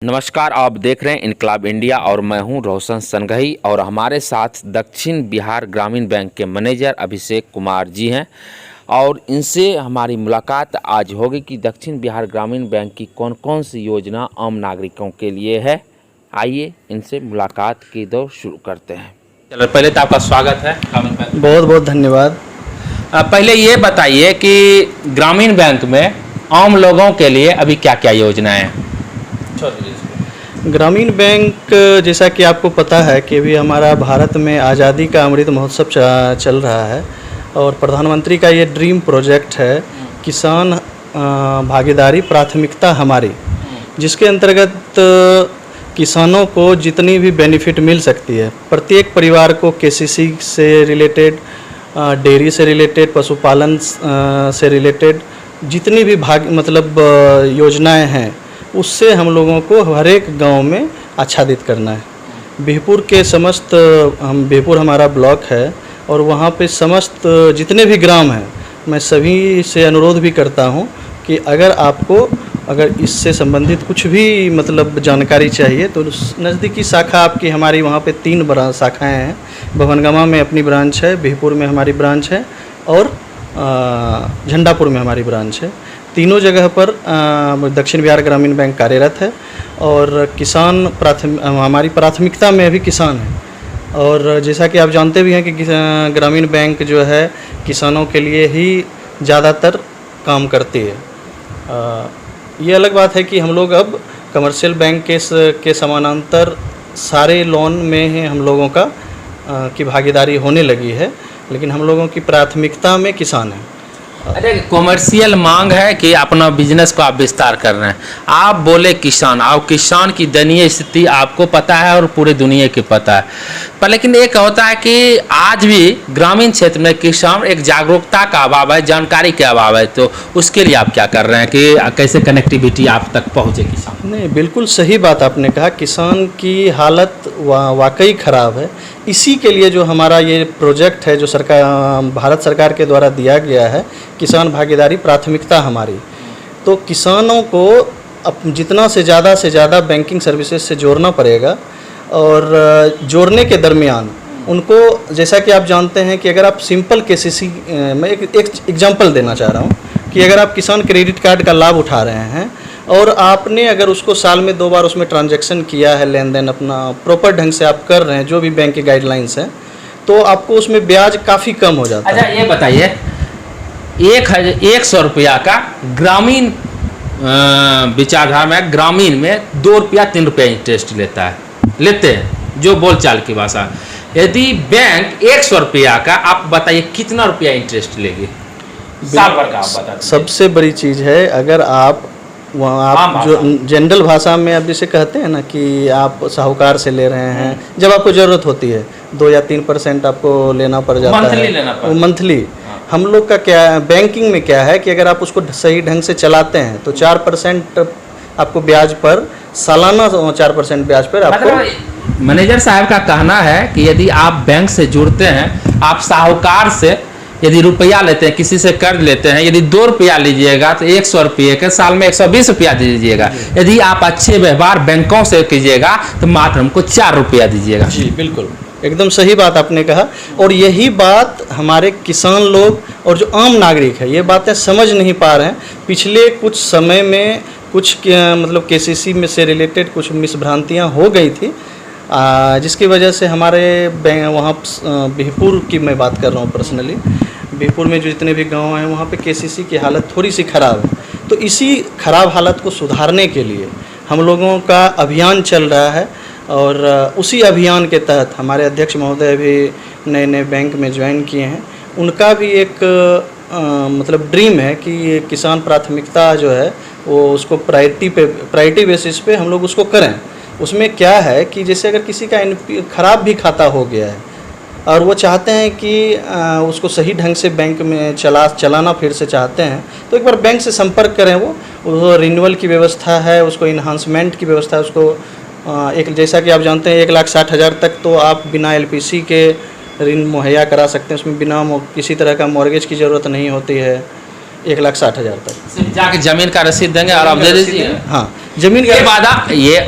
नमस्कार, आप देख रहे हैं इनकलाब इंडिया और मैं हूं रोशन सनगही और हमारे साथ दक्षिण बिहार ग्रामीण बैंक के मैनेजर अभिषेक कुमार जी हैं और इनसे हमारी मुलाकात आज होगी कि दक्षिण बिहार ग्रामीण बैंक की कौन कौन सी योजना आम नागरिकों के लिए है। आइए इनसे मुलाकात की दौर शुरू करते हैं। चलो, पहले तो आपका स्वागत है ग्रामीण बैंक। बहुत बहुत धन्यवाद। पहले ये बताइए कि ग्रामीण बैंक में आम लोगों के लिए अभी क्या क्या योजनाएँ हैं। ग्रामीण बैंक, जैसा कि आपको पता है कि अभी हमारा भारत में आज़ादी का अमृत महोत्सव चल रहा है और प्रधानमंत्री का ये ड्रीम प्रोजेक्ट है किसान भागीदारी प्राथमिकता हमारी, जिसके अंतर्गत किसानों को जितनी भी बेनिफिट मिल सकती है, प्रत्येक परिवार को केसीसी से रिलेटेड, डेयरी से रिलेटेड, पशुपालन से रिलेटेड जितनी भी योजनाएं हैं उससे हम लोगों को हर एक गांव में आच्छादित करना है। बिहपुर के समस्त बिहपुर हमारा ब्लॉक है और वहाँ पे समस्त जितने भी ग्राम हैं, मैं सभी से अनुरोध भी करता हूँ कि अगर इससे संबंधित कुछ भी जानकारी चाहिए तो नज़दीकी शाखा आपकी हमारी वहाँ पे 3 शाखाएँ हैं। भवनगामा में अपनी ब्रांच है, बिहपुर में हमारी ब्रांच है और झंडापुर में हमारी ब्रांच है। तीनों जगह पर दक्षिण बिहार ग्रामीण बैंक कार्यरत है और किसान हमारी प्राथमिकता में भी किसान है। और जैसा कि आप जानते भी हैं कि ग्रामीण बैंक जो है किसानों के लिए ही ज़्यादातर काम करती है। ये अलग बात है कि हम लोग अब कमर्शियल बैंक के समानांतर सारे लोन में ही हम लोगों की भागीदारी होने लगी है, लेकिन हम लोगों की प्राथमिकता में किसान है। अरे, कॉमर्शियल मांग है कि अपना बिजनेस को आप विस्तार कर रहे हैं। आप बोले किसान, और किसान की दयनीय स्थिति आपको पता है और पूरे दुनिया की पता है। पर लेकिन एक होता है कि आज भी ग्रामीण क्षेत्र में किसान एक जागरूकता का अभाव है, जानकारी के अभाव है, तो उसके लिए आप क्या कर रहे हैं कि कैसे कनेक्टिविटी आप तक पहुँचे किसान? नहीं, बिल्कुल सही बात आपने कहा। किसान की हालत वाकई ख़राब है। इसी के लिए जो हमारा ये प्रोजेक्ट है, जो भारत सरकार के द्वारा दिया गया है, किसान भागीदारी प्राथमिकता हमारी, तो किसानों को जितना से ज़्यादा बैंकिंग सर्विसेज से जोड़ना पड़ेगा। और जोड़ने के दरमियान उनको, जैसा कि आप जानते हैं कि अगर आप सिंपल केसीसी, मैं एक एग्जांपल देना चाह रहा हूँ कि अगर आप किसान क्रेडिट कार्ड का लाभ उठा रहे हैं और आपने अगर उसको साल में 2 बार उसमें ट्रांजैक्शन किया है, लेन देन अपना प्रॉपर ढंग से आप कर रहे हैं, जो भी बैंक की गाइडलाइंस हैं, तो आपको उसमें ब्याज काफ़ी कम हो जाता है। अच्छा, ये बताइए, 100 रुपया का ग्रामीण विचारधारा में ग्रामीण में 2 रुपया 3 रुपया इंटरेस्ट लेते हैं, जो बोलचाल की भाषा। यदि बैंक 100 रुपया का, आप बताइए कितना रुपया इंटरेस्ट लेगी साल भर का? आप बता दीजिए। सबसे बड़ी चीज़ है, अगर आप जो जनरल भाषा में आप जैसे कहते हैं ना कि आप साहूकार से ले रहे हैं, जब आपको ज़रूरत होती है 2 या 3% आपको लेना पड़ जाता है मंथली। हम लोग का क्या है, बैंकिंग में क्या है कि अगर आप उसको सही ढंग से चलाते हैं तो 4% आपको ब्याज पर, सालाना 4% ब्याज पर आपको। मैनेजर साहब का कहना है कि यदि आप बैंक से जुड़ते हैं, आप साहूकार से यदि रुपया लेते हैं, किसी से कर्ज लेते हैं, यदि 2 रुपया लीजिएगा तो 100 रुपये के साल में 120 रुपया दीजिएगा। यदि आप अच्छे व्यवहार बैंकों से कीजिएगा तो मात्र हमको 4 रुपया दीजिएगा। जी बिल्कुल, एकदम सही बात आपने कहा। और यही बात हमारे किसान लोग और जो आम नागरिक है, ये बातें समझ नहीं पा रहे हैं। पिछले कुछ समय में कुछ केसीसी में से रिलेटेड कुछ मिसभ्रांतियाँ हो गई थी, जिसकी वजह से हमारे वहाँ बिहपुर की मैं बात कर रहा हूँ पर्सनली, बिहपुर में जो जितने भी गांव हैं वहाँ पे केसीसी की हालत थोड़ी सी ख़राब है। तो इसी ख़राब हालत को सुधारने के लिए हम लोगों का अभियान चल रहा है और उसी अभियान के तहत हमारे अध्यक्ष महोदय भी नए बैंक में ज्वाइन किए हैं। उनका भी एक ड्रीम है कि ये किसान प्राथमिकता जो है वो उसको प्रायोरिटी बेसिस पे हम लोग उसको करें। उसमें क्या है कि जैसे अगर किसी का ख़राब भी खाता हो गया है और वो चाहते हैं कि उसको सही ढंग से बैंक में चलाना फिर से चाहते हैं, तो एक बार बैंक से संपर्क करें। वो रिन्यूअल की व्यवस्था है, उसको इन्हांसमेंट की व्यवस्था है, उसको जैसा कि आप जानते हैं 1,60,000 तक तो आप बिना LPC के ऋण मुहैया करा सकते हैं। उसमें बिना किसी तरह का मॉर्गेज की ज़रूरत नहीं होती है। 1,60,000 तक सिर्फ जाके ज़मीन का रसीद देंगे और आप दे दीजिए। हाँ, जमीन ये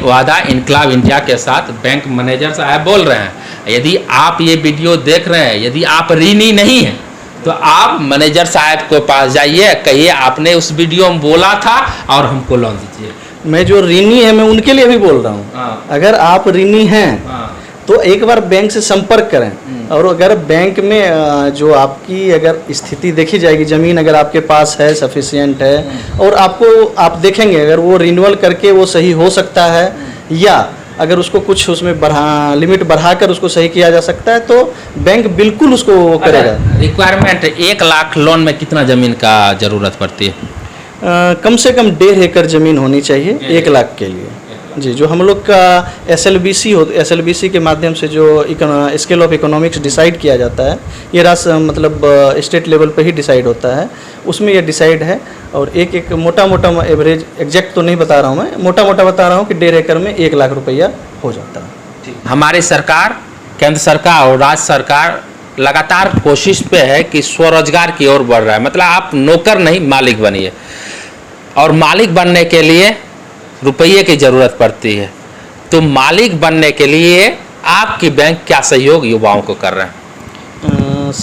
वादा इनकलाब इंडिया के साथ बैंक मैनेजर साहब बोल रहे हैं। यदि आप ये वीडियो देख रहे हैं, यदि आप ऋणी नहीं हैं तो आप मैनेजर साहब के पास जाइए, कहिए आपने उस वीडियो में बोला था और हमको लोन दीजिए। मैं जो ऋणी है मैं उनके लिए भी बोल रहा हूँ। अगर आप ऋणी हैं तो एक बार बैंक से संपर्क करें, और अगर बैंक में जो आपकी अगर स्थिति देखी जाएगी, ज़मीन अगर आपके पास है, सफिशिएंट है, और आप देखेंगे अगर वो रिन्यूअल करके वो सही हो सकता है, या अगर उसको कुछ उसमें लिमिट बढ़ाकर उसको सही किया जा सकता है, तो बैंक बिल्कुल उसको करेगा। रिक्वायरमेंट 1 लाख लोन में कितना ज़मीन का ज़रूरत पड़ती है? कम से कम 1.5 एकड़ ज़मीन होनी चाहिए 1 लाख के लिए जी। जो हम लोग का SLBC के माध्यम से जो स्केल ऑफ इकोनॉमिक्स डिसाइड किया जाता है, ये मतलब स्टेट लेवल पे ही डिसाइड होता है, उसमें ये डिसाइड है। और एक मोटा एवरेज एग्जैक्ट तो नहीं बता रहा हूँ मैं, मोटा बता रहा हूँ कि 1.5 एकड़ में 1 लाख रुपया हो जाता है। हमारी सरकार, केंद्र सरकार और राज्य सरकार लगातार कोशिश पे है कि स्वरोजगार की ओर बढ़ रहा है। मतलब आप नौकर नहीं, मालिक बनिए, और मालिक बनने के लिए रुपये की ज़रूरत पड़ती है। तो मालिक बनने के लिए आपकी बैंक क्या सहयोग युवाओं को कर रहे हैं?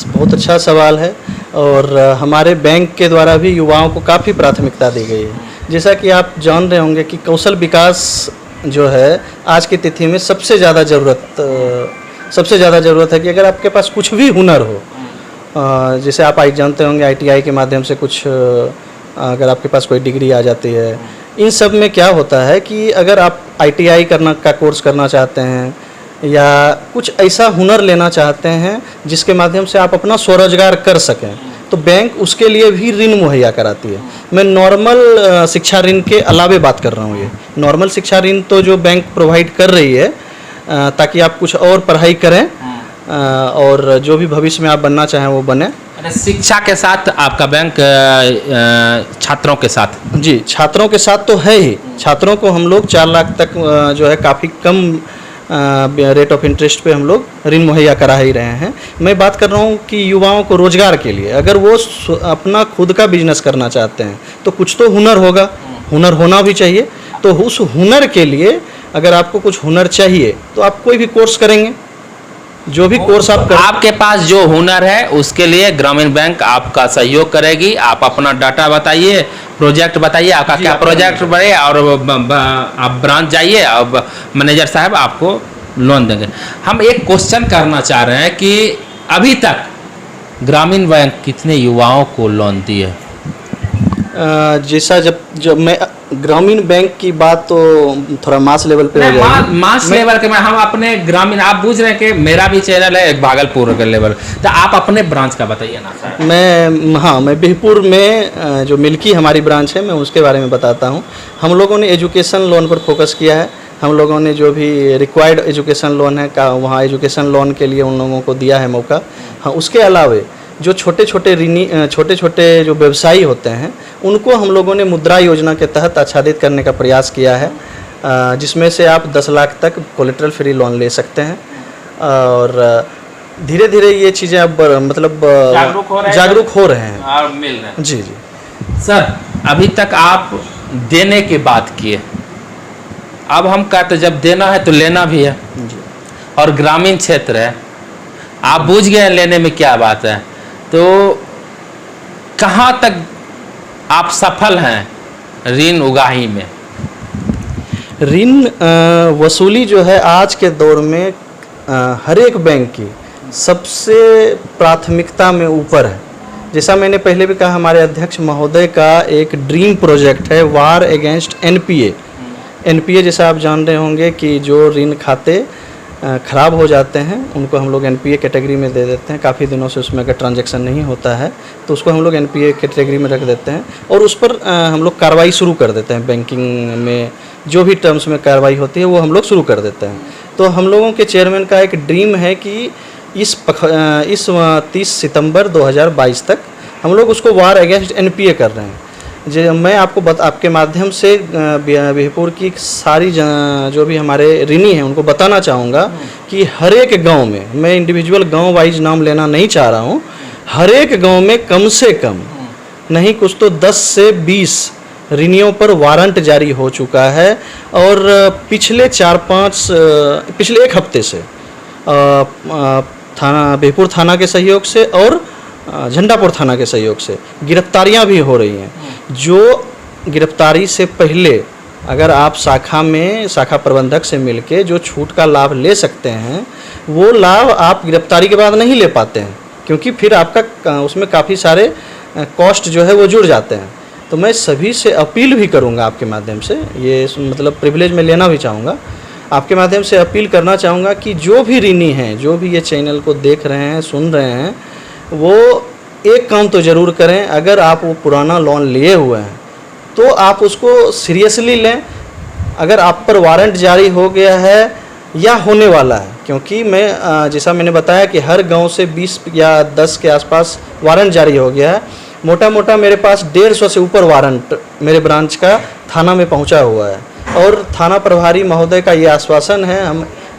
बहुत अच्छा सवाल है, और हमारे बैंक के द्वारा भी युवाओं को काफ़ी प्राथमिकता दी गई है। जैसा कि आप जान रहे होंगे कि कौशल विकास जो है आज की तिथि में सबसे ज़्यादा ज़रूरत है कि अगर आपके पास कुछ भी हुनर हो, जैसे आप जानते होंगे ITI के माध्यम से कुछ अगर आपके पास कोई डिग्री आ जाती है, इन सब में क्या होता है कि अगर आप ITI का कोर्स करना चाहते हैं या कुछ ऐसा हुनर लेना चाहते हैं जिसके माध्यम से आप अपना स्वरोजगार कर सकें, तो बैंक उसके लिए भी ऋण मुहैया कराती है। मैं नॉर्मल शिक्षा ऋण के अलावे बात कर रहा हूँ। ये नॉर्मल शिक्षा ऋण तो जो बैंक प्रोवाइड कर रही है ताकि आप कुछ और पढ़ाई करें और जो भी भविष्य में आप बनना चाहें वो बने। शिक्षा के साथ आपका बैंक छात्रों के साथ? जी, छात्रों के साथ तो है ही। छात्रों को हम लोग 4 लाख तक जो है काफ़ी कम रेट ऑफ इंटरेस्ट पे हम लोग ऋण मुहैया करा ही रहे हैं। मैं बात कर रहा हूँ कि युवाओं को रोजगार के लिए अगर वो अपना खुद का बिजनेस करना चाहते हैं तो कुछ तो हुनर होगा, हुनर होना भी चाहिए। तो उस हुनर के लिए अगर आपको कुछ हुनर चाहिए तो आप कोई भी कोर्स करेंगे, जो भी कोर्स आप आपके पास जो हुनर है उसके लिए ग्रामीण बैंक आपका सहयोग करेगी। आप अपना डाटा बताइए, प्रोजेक्ट बताइए, आपका क्या प्रोजेक्ट बढ़े, और आप ब्रांच जाइए, अब मैनेजर साहब आपको लोन देंगे। हम एक क्वेश्चन करना चाह रहे हैं कि अभी तक ग्रामीण बैंक कितने युवाओं को लोन दिए? जैसा जब मैं ग्रामीण बैंक की बात तो थोड़ा मास लेवल पे हो जाएगी। मास लेवल के में हम अपने ग्रामीण, आप पूछ रहे हैं कि मेरा भी चैनल है एक भागलपुर के लेवल, तो आप अपने ब्रांच का बताइए ना सर। मैं बिहपुर में जो मिल्की हमारी ब्रांच है, मैं उसके बारे में बताता हूँ। हम लोगों ने एजुकेशन लोन पर फोकस किया है। हम लोगों ने जो भी रिक्वायर्ड एजुकेशन लोन है वहाँ एजुकेशन लोन के लिए उन लोगों को दिया है मौका। हाँ, उसके अलावे जो छोटे छोटे जो व्यवसायी होते हैं उनको हम लोगों ने मुद्रा योजना के तहत आच्छादित करने का प्रयास किया है, जिसमें से आप 10 लाख तक कोलेट्रल फ्री लोन ले सकते हैं। और धीरे धीरे ये चीज़ें अब मतलब जागरूक हो रहे हैं और मिल रहे हैं। जी। सर, अभी तक आप देने की बात किए, अब हम कहते जब देना है तो लेना भी है जी। और ग्रामीण क्षेत्र है, आप बूझ गए लेने में क्या बात है, तो कहाँ तक आप सफल हैं ऋण उगाही में? ऋण वसूली जो है आज के दौर में हर एक बैंक की सबसे प्राथमिकता में ऊपर है। जैसा मैंने पहले भी कहा, हमारे अध्यक्ष महोदय का एक ड्रीम प्रोजेक्ट है वार अगेंस्ट NPA। जैसा आप जान रहे होंगे कि जो ऋण खाते ख़राब हो जाते हैं उनको हम लोग NPA कैटेगरी में दे देते हैं। काफ़ी दिनों से उसमें अगर ट्रांजैक्शन नहीं होता है तो उसको हम लोग NPA कैटेगरी में रख देते हैं और उस पर हम लोग कार्रवाई शुरू कर देते हैं। बैंकिंग में जो भी टर्म्स में कार्रवाई होती है वो हम लोग शुरू कर देते हैं। तो हम लोगों के चेयरमैन का एक ड्रीम है कि इस 30 सितंबर 2022 तक हम लोग उसको वार अगेंस्ट NPA कर रहे हैं। मैं आपको आपके माध्यम से बिहपुर की सारी जो भी हमारे ऋणी हैं उनको बताना चाहूँगा कि हर एक गांव में, मैं इंडिविजुअल गांव वाइज नाम लेना नहीं चाह रहा हूँ, हर एक गांव में कम से कम नहीं कुछ तो 10 से 20 ऋणियों पर वारंट जारी हो चुका है और पिछले एक हफ्ते से थाना बिहपुर थाना के सहयोग से और झंडापुर थाना के सहयोग से गिरफ्तारियां भी हो रही हैं। जो गिरफ्तारी से पहले अगर आप शाखा प्रबंधक से मिलके जो छूट का लाभ ले सकते हैं, वो लाभ आप गिरफ्तारी के बाद नहीं ले पाते हैं, क्योंकि फिर आपका उसमें काफ़ी सारे कॉस्ट जो है वो जुड़ जाते हैं। तो मैं सभी से अपील भी करूंगा आपके माध्यम से, ये मतलब प्रिविलेज में लेना भी चाहूँगा, आपके माध्यम से अपील करना चाहूँगा कि जो भी ऋणी हैं, जो भी ये चैनल को देख रहे हैं, सुन रहे हैं, वो एक काम तो ज़रूर करें। अगर आप वो पुराना लोन लिए हुए हैं तो आप उसको सीरियसली लें। अगर आप पर वारंट जारी हो गया है या होने वाला है, क्योंकि मैं जैसा मैंने बताया कि हर गांव से 20 या 10 के आसपास वारंट जारी हो गया है। मोटा मोटा मेरे पास 150 से ऊपर वारंट मेरे ब्रांच का थाना में पहुंचा हुआ है और थाना प्रभारी महोदय का ये आश्वासन है।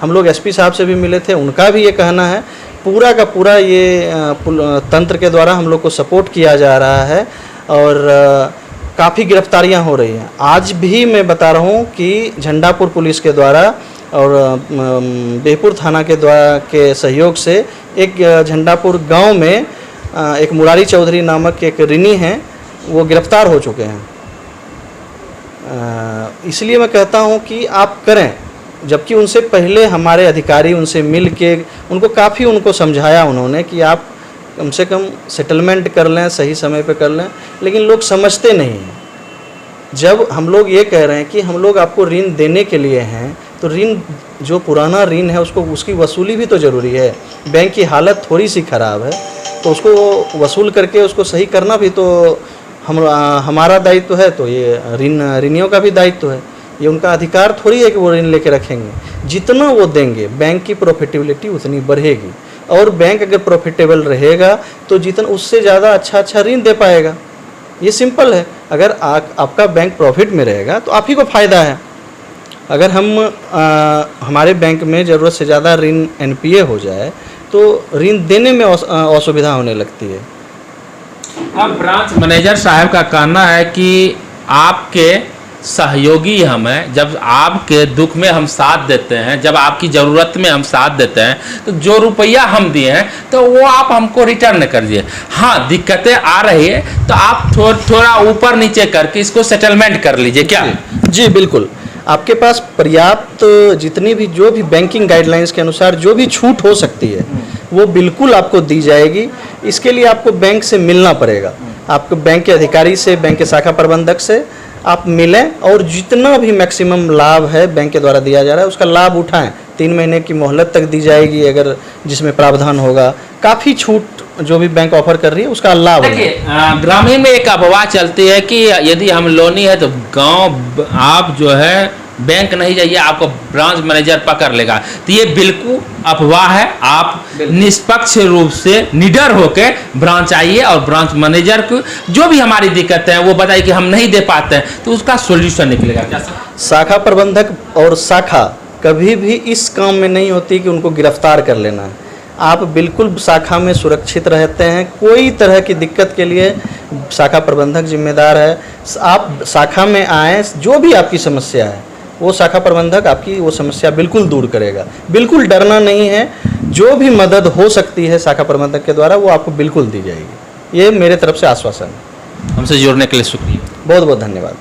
हम लोग एसपी साहब से भी मिले थे, उनका भी ये कहना है, पूरा का पूरा ये तंत्र के द्वारा हम लोग को सपोर्ट किया जा रहा है और काफ़ी गिरफ्तारियां हो रही हैं। आज भी मैं बता रहा हूँ कि झंडापुर पुलिस के द्वारा और बिहपुर थाना के सहयोग से एक झंडापुर गांव में एक मुरारी चौधरी नामक एक ऋणी हैं, वो गिरफ्तार हो चुके हैं। इसलिए मैं कहता हूं कि आप करें, जबकि उनसे पहले हमारे अधिकारी उनसे मिल के उनको समझाया उन्होंने कि आप कम से कम सेटलमेंट कर लें, सही समय पे कर लें, लेकिन लोग समझते नहीं हैं। जब हम लोग ये कह रहे हैं कि हम लोग आपको ऋण देने के लिए हैं, तो ऋण जो पुराना ऋण है उसकी वसूली भी तो ज़रूरी है। बैंक की हालत थोड़ी सी ख़राब है, तो उसको वसूल करके उसको सही करना भी तो हमारा दायित्व है। तो ये ऋणियों का भी दायित्व है, ये उनका अधिकार थोड़ी है कि वो ऋण लेके रखेंगे। जितना वो देंगे बैंक की प्रॉफिटेबिलिटी उतनी बढ़ेगी, और बैंक अगर प्रॉफिटेबल रहेगा तो जितना उससे ज़्यादा अच्छा ऋण दे पाएगा। ये सिंपल है। अगर आपका बैंक प्रॉफिट में रहेगा तो आप ही को फ़ायदा है। अगर हमारे बैंक में ज़रूरत से ज़्यादा ऋण एनपीए हो जाए तो ऋण देने में असुविधा होने लगती है। अब ब्रांच मैनेजर साहब का कहना है कि आपके सहयोगी हम हैं, जब आपके दुख में हम साथ देते हैं, जब आपकी ज़रूरत में हम साथ देते हैं, तो जो रुपया हम दिए हैं तो वो आप हमको रिटर्न कर दिए। हाँ, दिक्कतें आ रही है तो आप थोड़ा ऊपर नीचे करके इसको सेटलमेंट कर लीजिए। क्या? जी बिल्कुल, आपके पास पर्याप्त जितनी भी जो भी बैंकिंग गाइडलाइंस के अनुसार जो भी छूट हो सकती है वो बिल्कुल आपको दी जाएगी। इसके लिए आपको बैंक से मिलना पड़ेगा। आपको बैंक के अधिकारी से, बैंक के शाखा प्रबंधक से आप मिलें और जितना भी मैक्सिमम लाभ है बैंक के द्वारा दिया जा रहा है उसका लाभ उठाएं। 3 महीने की मोहलत तक दी जाएगी, अगर जिसमें प्रावधान होगा। काफ़ी छूट जो भी बैंक ऑफर कर रही है उसका लाभ। देखिए, ग्रामीण में एक अफवाह चलती है कि यदि हम लोनी है तो गांव आप जो है बैंक नहीं जाइए, आपको ब्रांच मैनेजर पकड़ लेगा। तो ये बिल्कुल अफवाह है। आप निष्पक्ष रूप से निडर होकर ब्रांच आइए और ब्रांच मैनेजर को जो भी हमारी दिक्कत है वो बताइए कि हम नहीं दे पाते हैं, तो उसका सॉल्यूशन निकलेगा। शाखा प्रबंधक और शाखा कभी भी इस काम में नहीं होती कि उनको गिरफ्तार कर लेना है। आप बिल्कुल शाखा में सुरक्षित रहते हैं। कोई तरह की दिक्कत के लिए शाखा प्रबंधक जिम्मेदार है। आप शाखा में आएँ, जो भी आपकी समस्या है वो शाखा प्रबंधक आपकी वो समस्या बिल्कुल दूर करेगा। बिल्कुल डरना नहीं है। जो भी मदद हो सकती है शाखा प्रबंधक के द्वारा वो आपको बिल्कुल दी जाएगी। ये मेरे तरफ से आश्वासन है। हमसे जुड़ने के लिए शुक्रिया। बहुत बहुत धन्यवाद।